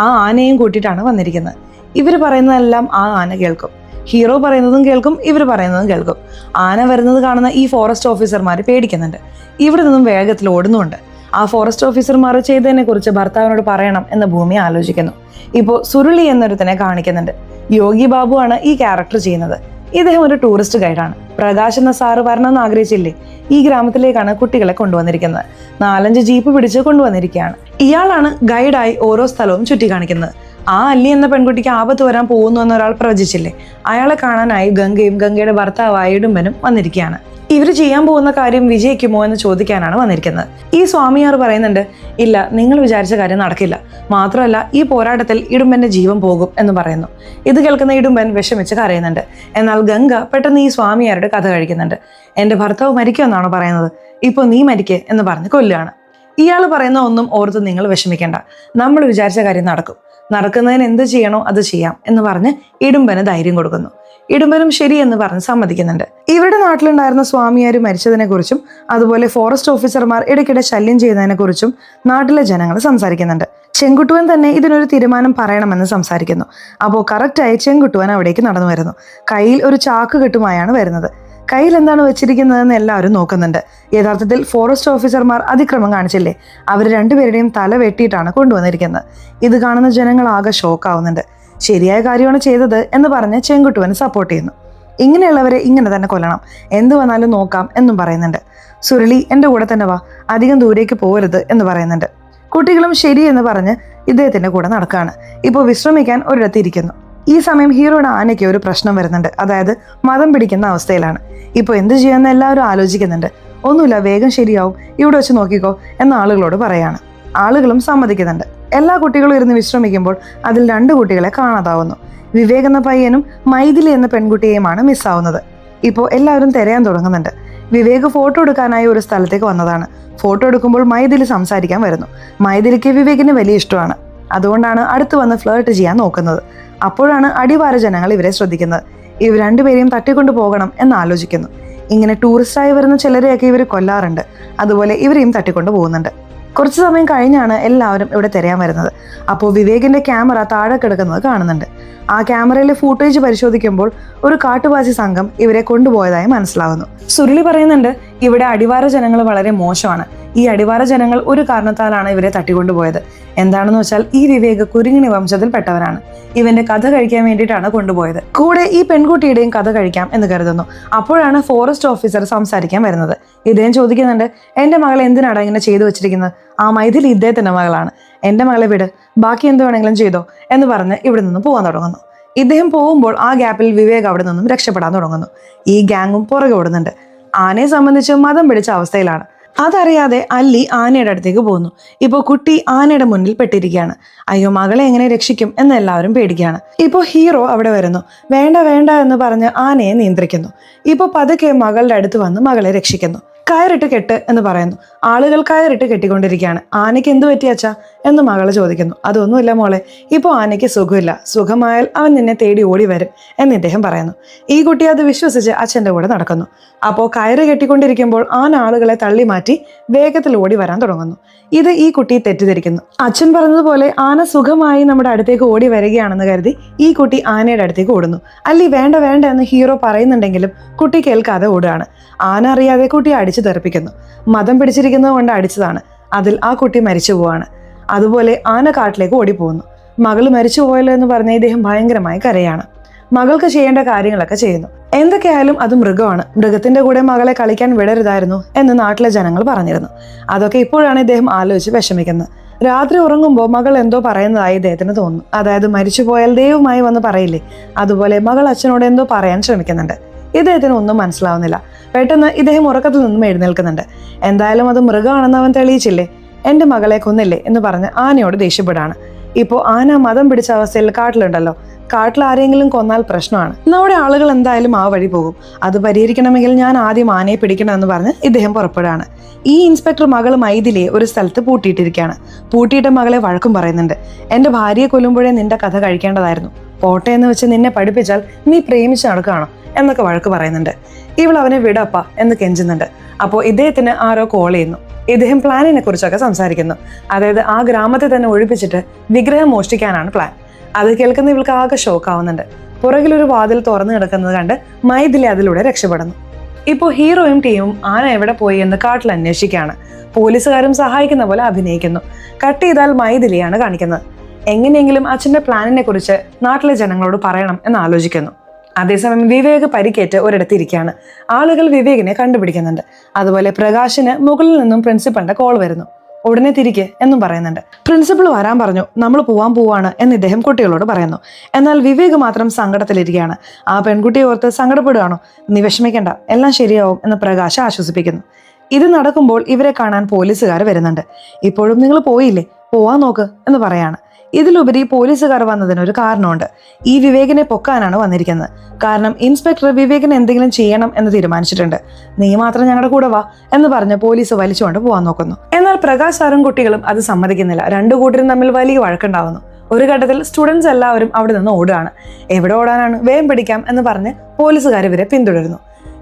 ആ ആനയും കൂട്ടിയിട്ടാണ് വന്നിരിക്കുന്നത്. ഇവർ പറയുന്നതെല്ലാം ആ ആന കേൾക്കും. ഹീറോ പറയുന്നതും കേൾക്കും, ഇവർ പറയുന്നതും കേൾക്കും. ആന വരുന്നത് കാണുന്ന ഈ ഫോറസ്റ്റ് ഓഫീസർമാർ പേടിക്കുന്നുണ്ട്. ഇവിടെ നിന്നും വേഗത്തിൽ ഓടുന്നുണ്ട്. ആ ഫോറസ്റ്റ് ഓഫീസർമാർ ചെയ്തതിനെ കുറിച്ച് ഭർത്താവിനോട് പറയണം എന്ന് ഭൂമി ആലോചിക്കുന്നു. ഇപ്പോൾ സുരുളി എന്നൊരുത്തനെ കാണിക്കുന്നുണ്ട്. യോഗി ബാബു ആണ് ഈ ക്യാരക്ടർ ചെയ്യുന്നത്. ഇദ്ദേഹം ഒരു ടൂറിസ്റ്റ് ഗൈഡാണ്. പ്രകാശ് എന്ന സാറ് വരണമെന്ന് ആഗ്രഹിച്ചില്ലേ, ഈ ഗ്രാമത്തിലേക്കാണ് കുട്ടികളെ കൊണ്ടുവന്നിരിക്കുന്നത്. 4-5 ജീപ്പ് പിടിച്ച് കൊണ്ടുവന്നിരിക്കുകയാണ്. ഇയാളാണ് ഗൈഡായി ഓരോ സ്ഥലവും ചുറ്റിക്കാണിക്കുന്നത്. ആ അല്ലി എന്ന പെൺകുട്ടിക്ക് ആപത്ത് വരാൻ പോകുന്നു എന്ന് ഒരാൾ പ്രവചിച്ചില്ലേ, അയാളെ കാണാനായി ഗംഗയും ഗംഗയുടെ ഭർത്താവായ ഇടുമ്പനും വന്നിരിക്കുകയാണ്. ഇവർ ചെയ്യാൻ പോകുന്ന കാര്യം വിജയിക്കുമോ എന്ന് ചോദിക്കാനാണ് വന്നിരിക്കുന്നത്. ഈ സ്വാമിയാർ പറയുന്നുണ്ട്, ഇല്ല, നിങ്ങൾ വിചാരിച്ച കാര്യം നടക്കില്ല. മാത്രമല്ല, ഈ പോരാട്ടത്തിൽ ഇടുമ്പന്റെ ജീവൻ പോകും എന്ന് പറയുന്നു. ഇത് കേൾക്കുന്ന ഇടുമ്പൻ വിഷമിച്ച് കരയുന്നുണ്ട്. എന്നാൽ ഗംഗ പെട്ടെന്ന് ഈ സ്വാമിയാരുടെ കഥ കഴിക്കുന്നുണ്ട്. എന്റെ ഭർത്താവ് മരിക്കുമെന്നാണോ പറയുന്നത്? ഇപ്പോൾ നീ മരിക്കേ എന്ന് പറഞ്ഞ് കൊല്ലുകയാണ്. ഇയാൾ പറയുന്ന ഒന്നും ഓർത്ത് നിങ്ങൾ വിഷമിക്കേണ്ട, നമ്മൾ വിചാരിച്ച കാര്യം നടക്കും. നടക്കുന്നതിന് എന്ത് ചെയ്യണോ അത് ചെയ്യാം എന്ന് പറഞ്ഞ് ഇടുമ്പന് ധൈര്യം കൊടുക്കുന്നു. ഇടുമ്പനും ശരി എന്ന് പറഞ്ഞ് സമ്മതിക്കുന്നുണ്ട്. ഇവരുടെ നാട്ടിലുണ്ടായിരുന്ന സ്വാമിയാർ മരിച്ചതിനെ കുറിച്ചും അതുപോലെ ഫോറസ്റ്റ് ഓഫീസർമാർ ഇടയ്ക്കിടെ ശല്യം ചെയ്യുന്നതിനെ കുറിച്ചും നാട്ടിലെ ജനങ്ങൾ സംസാരിക്കുന്നുണ്ട്. ചെങ്കുട്ടുവൻ തന്നെ ഇതിനൊരു തീരുമാനം പറയണമെന്ന് സംസാരിക്കുന്നു. അപ്പോൾ കറക്റ്റായി ചെങ്കുട്ടുവൻ അവിടേക്ക് നടന്നു വരുന്നു. കയ്യിൽ ഒരു ചാക്ക് കെട്ടുമായാണ് വരുന്നത്. കയ്യിൽ എന്താണ് വെച്ചിരിക്കുന്നതെന്ന് എല്ലാവരും നോക്കുന്നുണ്ട്. യഥാർത്ഥത്തിൽ ഫോറസ്റ്റ് ഓഫീസർമാർ അതിക്രമം കാണിച്ചില്ലേ, അവർ 2 പേരുടെയും തല വെട്ടിയിട്ടാണ് കൊണ്ടുവന്നിരിക്കുന്നത്. ഇത് കാണുന്ന ജനങ്ങൾ ആകെ ഷോക്കാവുന്നുണ്ട്. ശരിയായ കാര്യമാണ് ചെയ്തത് എന്ന് പറഞ്ഞ് ചെങ്കുട്ടുവന് സപ്പോർട്ട് ചെയ്യുന്നു. ഇങ്ങനെയുള്ളവരെ ഇങ്ങനെ തന്നെ കൊല്ലണം, എന്ത് വന്നാലും നോക്കാം എന്നും പറയുന്നുണ്ട്. സുരളി, എൻ്റെ കൂടെ തന്നെ വാ, അധികം ദൂരേക്ക് പോകരുത് എന്ന് പറയുന്നുണ്ട്. കുട്ടികളും ശരി എന്ന് പറഞ്ഞ് ഇദ്ദേഹത്തിന്റെ കൂടെ നടക്കുകയാണ്. ഇപ്പോൾ വിശ്രമിക്കാൻ ഒരിടത്ത് ഇരിക്കുന്നു. ഈ സമയം ഹീറോയുടെ ആനയ്ക്ക് ഒരു പ്രശ്നം വരുന്നുണ്ട്. അതായത് മതം പിടിക്കുന്ന അവസ്ഥയിലാണ്. ഇപ്പോൾ എന്ത് ചെയ്യാമെന്ന് എല്ലാവരും ആലോചിക്കുന്നുണ്ട്. ഒന്നുമില്ല, വേഗം ശരിയാവും, ഇവിടെ വെച്ച് നോക്കിക്കോ എന്ന ആളുകളോട് പറയാണ്. ആളുകളും സമ്മതിക്കുന്നുണ്ട്. എല്ലാ കുട്ടികളും ഇരുന്ന് വിശ്രമിക്കുമ്പോൾ അതിൽ 2 കുട്ടികളെ കാണാതാവുന്നു. വിവേക് എന്ന പയ്യനും മൈഥിലി എന്ന പെൺകുട്ടിയെയുമാണ് മിസ്സാവുന്നത്. ഇപ്പോൾ എല്ലാവരും തിരയാൻ തുടങ്ങുന്നുണ്ട്. വിവേക് ഫോട്ടോ എടുക്കാനായി ഒരു സ്ഥലത്തേക്ക് വന്നതാണ്. ഫോട്ടോ എടുക്കുമ്പോൾ മൈഥിലി സംസാരിക്കാൻ വരുന്നു. മൈഥിലിക്ക് വിവേകിന് വലിയ ഇഷ്ടമാണ്. അതുകൊണ്ടാണ് അടുത്ത് വന്ന് ഫ്ലേർട്ട് ചെയ്യാൻ നോക്കുന്നത്. അപ്പോഴാണ് അടിവാര ജനങ്ങൾ ഇവരെ ശ്രദ്ധിക്കുന്നത്. ഇവർ 2 പേരെയും തട്ടിക്കൊണ്ടു പോകണം എന്ന് ആലോചിക്കുന്നു. ഇങ്ങനെ ടൂറിസ്റ്റായി വരുന്ന ചിലരെയൊക്കെ ഇവർ കൊല്ലാറുണ്ട്. അതുപോലെ ഇവരെയും തട്ടിക്കൊണ്ടു പോകുന്നുണ്ട്. കുറച്ചു സമയം കഴിഞ്ഞാണ് എല്ലാവരും ഇവിടെ തിരയാൻ വരുന്നത്. അപ്പോൾ വിവേകിന്റെ ക്യാമറ താഴെ കിടക്കുന്നത് കാണുന്നുണ്ട്. ആ ക്യാമറയിലെ ഫൂട്ടേജ് പരിശോധിക്കുമ്പോൾ ഒരു കാട്ടുവാസി സംഘം ഇവരെ കൊണ്ടുപോയതായി മനസ്സിലാവുന്നു. സുരുളി പറയുന്നുണ്ട്, ഇവിടെ അടിവാര ജനങ്ങൾ വളരെ മോശമാണ്. ഈ അടിവാര ജനങ്ങൾ ഒരു കാരണത്താലാണ് ഇവരെ തട്ടിക്കൊണ്ടുപോയത്. എന്താണെന്ന് വെച്ചാൽ ഈ വിവേക് കുരുങ്ങിണി വംശത്തിൽപ്പെട്ടവനാണ്. ഇവന്റെ കഥ കഴിക്കാൻ വേണ്ടിയിട്ടാണ് കൊണ്ടുപോയത്. കൂടെ ഈ പെൺകുട്ടിയുടെയും കഥ കഴിക്കാം എന്ന് കരുതുന്നു. അപ്പോഴാണ് ഫോറസ്റ്റ് ഓഫീസർ സംസാരിക്കാൻ വരുന്നത്. ഇദ്ദേഹം ചോദിക്കുന്നുണ്ട്, എന്റെ മകളെ എന്തിനാണ് ഇങ്ങനെ ചെയ്തു വെച്ചിരിക്കുന്നത്? ആ മൈഥിലി ഇദ്ദേഹത്തിന്റെ മകളാണ്. എന്റെ മകളെ വിട്, ബാക്കി എന്ത് വേണമെങ്കിലും ചെയ്തോ എന്ന് പറഞ്ഞ് ഇവിടെ നിന്ന് പോകാൻ തുടങ്ങുന്നു. ഇദ്ദേഹം പോകുമ്പോൾ ആ ഗ്യാപ്പിൽ വിവേക് അവിടെ നിന്നും രക്ഷപ്പെടാൻ തുടങ്ങുന്നു. ഈ ഗ്യാങ്ങും പുറകെ ഓടുന്നുണ്ട്. ആനയെ സംബന്ധിച്ച് മതം പിടിച്ച അവസ്ഥയിലാണ്. അതറിയാതെ അല്ലി ആനയുടെ അടുത്തേക്ക് പോകുന്നു. ഇപ്പോൾ കുട്ടി ആനയുടെ മുന്നിൽ പെട്ടിരിക്കുകയാണ്. അയ്യോ, മകളെ എങ്ങനെ രക്ഷിക്കും എന്ന് എല്ലാവരും പേടിക്കുകയാണ്. ഇപ്പോൾ ഹീറോ അവിടെ വരുന്നു. വേണ്ട വേണ്ട എന്ന് പറഞ്ഞ് ആനയെ നിയന്ത്രിക്കുന്നു. ഇപ്പോൾ പതുക്കെ മകളുടെ അടുത്ത് വന്ന് മകളെ രക്ഷിക്കുന്നു. കയറിട്ട് കെട്ട് എന്ന് പറയുന്നു. ആളുകൾ കയറിട്ട് കെട്ടിക്കൊണ്ടിരിക്കുകയാണ്. ആനയ്ക്ക് എന്ത് പറ്റിയച്ചാ എന്ന് മകള് ചോദിക്കുന്നു. അതൊന്നുമില്ല മോളെ, ഇപ്പോൾ ആനയ്ക്ക് സുഖമില്ല, സുഖമായാൽ അവൻ നിന്നെ തേടി ഓടി വരും എന്ന് ഇദ്ദേഹം പറയുന്നു. ഈ കുട്ടി അത് വിശ്വസിച്ച് അച്ഛൻ്റെ കൂടെ നടക്കുന്നു. അപ്പോൾ കയറ് കെട്ടിക്കൊണ്ടിരിക്കുമ്പോൾ ആളുകളെ തള്ളി മാറ്റി വേഗത്തിൽ ഓടി വരാൻ തുടങ്ങുന്നു. ഇത് ഈ കുട്ടി തെറ്റിദ്ധരിക്കുന്നു. അച്ഛൻ പറഞ്ഞതുപോലെ ആന സുഖമായി നമ്മുടെ അടുത്തേക്ക് ഓടി വരികയാണെന്ന് കരുതി ഈ കുട്ടി ആനയുടെ അടുത്തേക്ക് ഓടുന്നു. അല്ലി വേണ്ട വേണ്ട എന്ന് ഹീറോ പറയുന്നുണ്ടെങ്കിലും കുട്ടി കേൾക്കാതെ ഓടുകയാണ്. ആന അറിയാതെ കുട്ടിയെ അടിച്ചു തെറിപ്പിക്കുന്നു. മതം പിടിച്ചിരിക്കുന്നത് കൊണ്ട് അടിച്ചതാണ്. അതിൽ ആ കുട്ടി മരിച്ചു പോവാണ്. അതുപോലെ ആന കാട്ടിലേക്ക് ഓടിപ്പോകുന്നു. മകള് മരിച്ചു പോയല്ലോ എന്ന് പറഞ്ഞ ഇദ്ദേഹം ഭയങ്കരമായി കരയാണ്. മകൾക്ക് ചെയ്യേണ്ട കാര്യങ്ങളൊക്കെ ചെയ്യുന്നു. എന്തൊക്കെയായാലും അത് മൃഗമാണ്. മൃഗത്തിന്റെ കൂടെ മകളെ കളിക്കാൻ വിടരുതായിരുന്നു എന്ന് നാട്ടിലെ ജനങ്ങൾ പറഞ്ഞിരുന്നു. അതൊക്കെ ഇപ്പോഴാണ് ഇദ്ദേഹം ആലോചിച്ച് വിഷമിക്കുന്നത്. രാത്രി ഉറങ്ങുമ്പോൾ മകൾ എന്തോ പറയുന്നതായി ഇദ്ദേഹത്തിന് തോന്നുന്നു. അതായത് മരിച്ചു പോയാൽ ദൈവമായി വന്ന് പറയില്ലേ, അതുപോലെ മകൾ അച്ഛനോട് എന്തോ പറയാൻ ശ്രമിക്കുന്നുണ്ട്. ഇദ്ദേഹത്തിന് ഒന്നും മനസ്സിലാവുന്നില്ല. പെട്ടെന്ന് ഇദ്ദേഹം ഉറക്കത്തിൽ നിന്നും എഴുന്നേൽക്കുന്നുണ്ട്. എന്തായാലും അത് മൃഗമാണെന്ന് അവൻ തെളിയിച്ചില്ലേ, എന്റെ മകളെ കൊന്നില്ലേ എന്ന് പറഞ്ഞ് ആനയോട് ദേഷ്യപ്പെടാണ്. ഇപ്പോൾ ആന മതം പിടിച്ച അവസ്ഥയിൽ കാട്ടിലുണ്ടല്ലോ. കാട്ടിൽ ആരെങ്കിലും കൊന്നാൽ പ്രശ്നമാണ്. നമ്മുടെ ആളുകൾ എന്തായാലും ആ വഴി പോകും. അത് പരിഹരിക്കണമെങ്കിൽ ഞാൻ ആദ്യം ആനയെ പിടിക്കണമെന്ന് പറഞ്ഞ് ഇദ്ദേഹം പുറപ്പെടുകയാണ്. ഈ ഇൻസ്പെക്ടർ മകൾ മൈഥിലിയെ ഒരു സ്ഥലത്ത് പൂട്ടിയിട്ടിരിക്കുകയാണ്. പൂട്ടിയിട്ട മകളെ വഴക്കും പറയുന്നുണ്ട്. എന്റെ ഭാര്യയെ കൊല്ലുമ്പോഴേ നിന്റെ കഥ കഴിക്കേണ്ടതായിരുന്നു. പോട്ടെ എന്ന് വെച്ച് നിന്നെ പഠിപ്പിച്ചാൽ നീ പ്രേമിച്ച് നടക്കുകയാണോ എന്നൊക്കെ വഴക്ക് പറയുന്നുണ്ട്. ഇവൾ അവനെ വിടപ്പ എന്ന് കെഞ്ചുന്നുണ്ട്. അപ്പോൾ ഇദ്ദേഹത്തിന് ആരോ കോൾ ചെയ്യുന്നു. ഇദ്ദേഹം പ്ലാനിനെ കുറിച്ചൊക്കെ സംസാരിക്കുന്നു. അതായത് ആ ഗ്രാമത്തെ തന്നെ ഒഴിപ്പിച്ചിട്ട് വിഗ്രഹം മോഷ്ടിക്കാനാണ് പ്ലാൻ. അത് കേൾക്കുന്ന ഇവൾക്ക് ആകെ ഷോക്കാവുന്നുണ്ട്. പുറകിലൊരു വാതിൽ തുറന്നു കിടക്കുന്നത് കണ്ട് മൈഥിലി അതിലൂടെ രക്ഷപ്പെടുന്നു. ഇപ്പോൾ ഹീറോയും ടീമും ആന എവിടെ പോയി എന്ന് കാട്ടിൽ അന്വേഷിക്കുകയാണ്. പോലീസുകാരും സഹായിക്കുന്ന പോലെ അഭിനയിക്കുന്നു. കട്ട് ചെയ്താൽ മൈഥിലിയാണ് കാണിക്കുന്നത്. എങ്ങനെയെങ്കിലും അച്ഛന്റെ പ്ലാനിനെ കുറിച്ച് നാട്ടിലെ ജനങ്ങളോട് പറയണം എന്ന് ആലോചിക്കുന്നു. അതേസമയം വിവേക് പരിക്കേറ്റ് ഒരിടത്തിരിക്കുകയാണ്. ആളുകൾ വിവേകിനെ കണ്ടുപിടിക്കുന്നുണ്ട്. അതുപോലെ പ്രകാശിന് മുകളിൽ നിന്നും പ്രിൻസിപ്പളിന്റെ കോൾ വരുന്നു. ഉടനെ തിരികെ എന്നും പറയുന്നുണ്ട്. പ്രിൻസിപ്പൾ വരാൻ പറഞ്ഞു, നമ്മൾ പോവാണ് എന്ന് ഇദ്ദേഹം കുട്ടികളോട് പറയുന്നു. എന്നാൽ വിവേക് മാത്രം സങ്കടത്തിലിരിക്കുകയാണ്. ആ പെൺകുട്ടിയെ ഓർത്ത് സങ്കടപ്പെടുകയാണോ? നീ വിഷമിക്കേണ്ട, എല്ലാം ശരിയാവും എന്ന് പ്രകാശ് ആശ്വസിപ്പിക്കുന്നു. ഇത് നടക്കുമ്പോൾ ഇവരെ കാണാൻ പോലീസുകാർ വരുന്നുണ്ട്. ഇപ്പോഴും നിങ്ങൾ പോയില്ലേ, പോവാൻ നോക്ക് എന്ന് പറയാണ്. ഇതിലുപരി പോലീസുകാർ വന്നതിനൊരു കാരണമുണ്ട്. ഈ വിവേകിനെ പൊക്കാനാണ് വന്നിരിക്കുന്നത്. കാരണം ഇൻസ്പെക്ടർ വിവേകിനെ എന്തെങ്കിലും ചെയ്യണം എന്ന് തീരുമാനിച്ചിട്ടുണ്ട്. നീ മാത്രം ഞങ്ങളുടെ കൂടെ വാ എന്ന് പറഞ്ഞ് പോലീസ് വലിച്ചുകൊണ്ട് പോകാൻ നോക്കുന്നു. എന്നാൽ പ്രകാശ് സാറും കുട്ടികളും അത് സമ്മതിക്കുന്നില്ല. രണ്ടു കൂട്ടരും തമ്മിൽ വലിയ വഴക്കുണ്ടാവുന്നു. ഒരു ഘട്ടത്തിൽ സ്റ്റുഡൻസ് എല്ലാവരും അവിടെ നിന്ന് ഓടുകയാണ്. എവിടെ ഓടാനാണ്, വേഗം പിടിക്കാം എന്ന് പറഞ്ഞ് പോലീസുകാർ ഇവരെ പിന്തുടരുന്നു.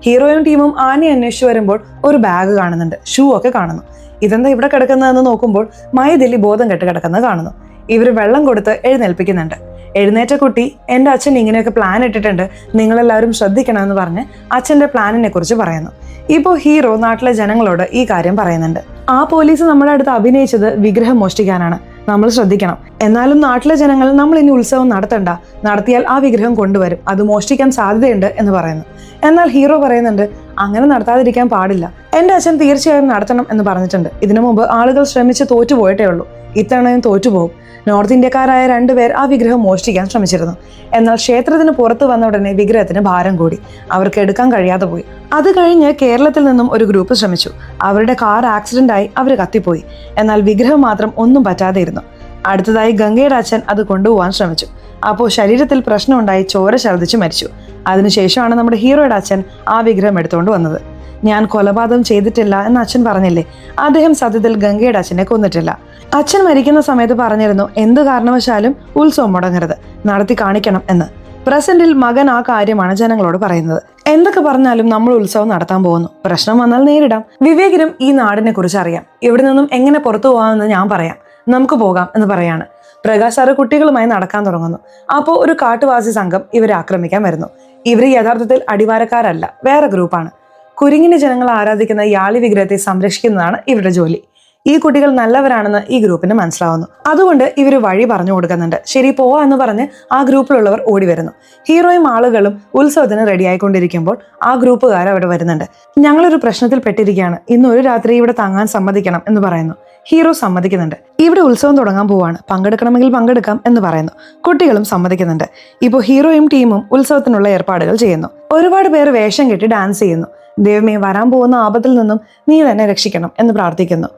ഹീറോയും ടീമും ആനയെ അന്വേഷിച്ചു വരുമ്പോൾ ഒരു ബാഗ് കാണുന്നുണ്ട്, ഷൂ ഒക്കെ കാണുന്നു. ഇതെന്താ ഇവിടെ കിടക്കുന്നതെന്ന് നോക്കുമ്പോൾ മൈഥിലി ബോധം കെട്ട് കിടക്കുന്നത് കാണുന്നു. ഇവർ വെള്ളം കൊടുത്ത് എഴുന്നേൽപ്പിക്കുന്നുണ്ട്. എഴുന്നേറ്റ കുട്ടി, എൻ്റെ അച്ഛൻ ഇങ്ങനെയൊക്കെ പ്ലാൻ ഇട്ടിട്ടുണ്ട്, നിങ്ങളെല്ലാവരും ശ്രദ്ധിക്കണമെന്ന് പറഞ്ഞ് അച്ഛൻ്റെ പ്ലാനിനെ കുറിച്ച് പറയുന്നു. ഇപ്പോൾ ഹീറോ നാട്ടിലെ ജനങ്ങളോട് ഈ കാര്യം പറയുന്നുണ്ട്. ആ പോലീസ് നമ്മുടെ അടുത്ത് അഭിനയിച്ചത് വിഗ്രഹം മോഷ്ടിക്കാനാണ്, നമ്മൾ ശ്രദ്ധിക്കണം. എന്നാലും നാട്ടിലെ ജനങ്ങൾ നമ്മൾ ഇനി ഉത്സവം നടത്തണ്ട, നടത്തിയാൽ ആ വിഗ്രഹം കൊണ്ടുവരും, അത് മോഷ്ടിക്കാൻ സാധ്യതയുണ്ട് എന്ന് പറയുന്നു. എന്നാൽ ഹീറോ പറയുന്നുണ്ട്, അങ്ങനെ നടത്താതിരിക്കാൻ പാടില്ല, എൻ്റെ അച്ഛൻ തീർച്ചയായും നടത്തണം എന്ന് പറഞ്ഞിട്ടുണ്ട്. ഇതിനു മുമ്പ് ആളുകൾ ശ്രമിച്ച് തോറ്റുപോയിട്ടേ ഉള്ളൂ, ഇത്തവണയും തോറ്റുപോകും. നോർത്ത് ഇന്ത്യക്കാരായ 2 പേർ ആ വിഗ്രഹം മോഷ്ടിക്കാൻ ശ്രമിച്ചിരുന്നു. എന്നാൽ ക്ഷേത്രത്തിന് പുറത്തു വന്ന ഉടനെ വിഗ്രഹത്തിന് ഭാരം കൂടി, അവർക്ക് എടുക്കാൻ കഴിയാതെ പോയി. അത് കഴിഞ്ഞ് കേരളത്തിൽ നിന്നും ഒരു ഗ്രൂപ്പ് ശ്രമിച്ചു. അവരുടെ കാർ ആക്സിഡന്റ് ആയി അവർ കത്തിപ്പോയി. എന്നാൽ വിഗ്രഹം മാത്രം ഒന്നും പറ്റാതെ ഇരുന്നു. അടുത്തതായി ഗംഗയുടെ അച്ഛൻ അത് കൊണ്ടുപോകാൻ ശ്രമിച്ചു. അപ്പോൾ ശരീരത്തിൽ പ്രശ്നമുണ്ടായി ചോര ഛർദ്ദിച്ച് മരിച്ചു. അതിനുശേഷമാണ് നമ്മുടെ ഹീറോയുടെ അച്ഛൻ ആ വിഗ്രഹം എടുത്തുകൊണ്ട് വന്നത്. ഞാൻ കൊലപാതകം ചെയ്തിട്ടില്ല എന്ന് അച്ഛൻ പറഞ്ഞില്ലേ, അദ്ദേഹം സത്യത്തിൽ ഗംഗയുടെ അച്ഛനെ കൊന്നിട്ടില്ല. അച്ഛൻ മരിക്കുന്ന സമയത്ത് പറഞ്ഞിരുന്നു, എന്ത് കാരണവശാലും ഉത്സവം മുടങ്ങരുത്, നടത്തി കാണിക്കണം എന്ന്. പ്രസന്റിൽ മകൻ ആ കാര്യമാണ് ജനങ്ങളോട് പറയുന്നത്. എന്തൊക്കെ പറഞ്ഞാലും നമ്മൾ ഉത്സവം നടത്താൻ പോകുന്നു, പ്രശ്നം വന്നാൽ നേരിടാം. വിവേകിനും ഈ നാടിനെ കുറിച്ച് അറിയാം. ഇവിടെ നിന്നും എങ്ങനെ പുറത്തു പോകാമെന്ന് ഞാൻ പറയാം, നമുക്ക് പോകാം എന്ന് പറയാണ്. പ്രകാശ് സാറ് കുട്ടികളുമായി നടക്കാൻ തുടങ്ങുന്നു. അപ്പോൾ ഒരു കാട്ടുവാസി സംഘം ഇവരെ ആക്രമിക്കാൻ വരുന്നു. ഇവർ യഥാർത്ഥത്തിൽ അടിവാരക്കാരല്ല, വേറെ ഗ്രൂപ്പാണ്. കുരുങ്ങിന് ജനങ്ങൾ ആരാധിക്കുന്ന യാളി വിഗ്രഹത്തെ സംരക്ഷിക്കുന്നതാണ് ഇവരുടെ ജോലി. ഈ കുട്ടികൾ നല്ലവരാണെന്ന് ഈ ഗ്രൂപ്പിന് മനസ്സിലാവുന്നു. അതുകൊണ്ട് ഇവർ വഴി പറഞ്ഞു കൊടുക്കുന്നുണ്ട്. ശരി, പോവാ എന്ന് പറഞ്ഞ് ആ ഗ്രൂപ്പിലുള്ളവർ ഓടി വരുന്നു. ഹീറോയും ആളുകളും ഉത്സവത്തിന് റെഡിയായിക്കൊണ്ടിരിക്കുമ്പോൾ ആ ഗ്രൂപ്പുകാർ അവിടെ വരുന്നുണ്ട്. ഞങ്ങളൊരു പ്രശ്നത്തിൽ പെട്ടിരിക്കുകയാണ്, ഇന്ന് ഒരു രാത്രി ഇവിടെ തങ്ങാൻ സമ്മതിക്കണം എന്ന് പറയുന്നു. ഹീറോ സമ്മതിക്കുന്നുണ്ട്. ഇവിടെ ഉത്സവം തുടങ്ങാൻ പോവാണ്, പങ്കെടുക്കണമെങ്കിൽ പങ്കെടുക്കാം എന്ന് പറയുന്നു. കുട്ടികളും സമ്മതിക്കുന്നുണ്ട്. ഇപ്പോൾ ഹീറോയും ടീമും ഉത്സവത്തിനുള്ള ഏർപ്പാടുകൾ ചെയ്യുന്നു. ഒരുപാട് പേർ വേഷം കെട്ടി ഡാൻസ് ചെയ്യുന്നു. ദൈവമേ, വരാൻ പോകുന്ന ആപത്തിൽ നിന്നും നീ തന്നെ രക്ഷിക്കണം എന്ന് പ്രാർത്ഥിക്കുന്നു.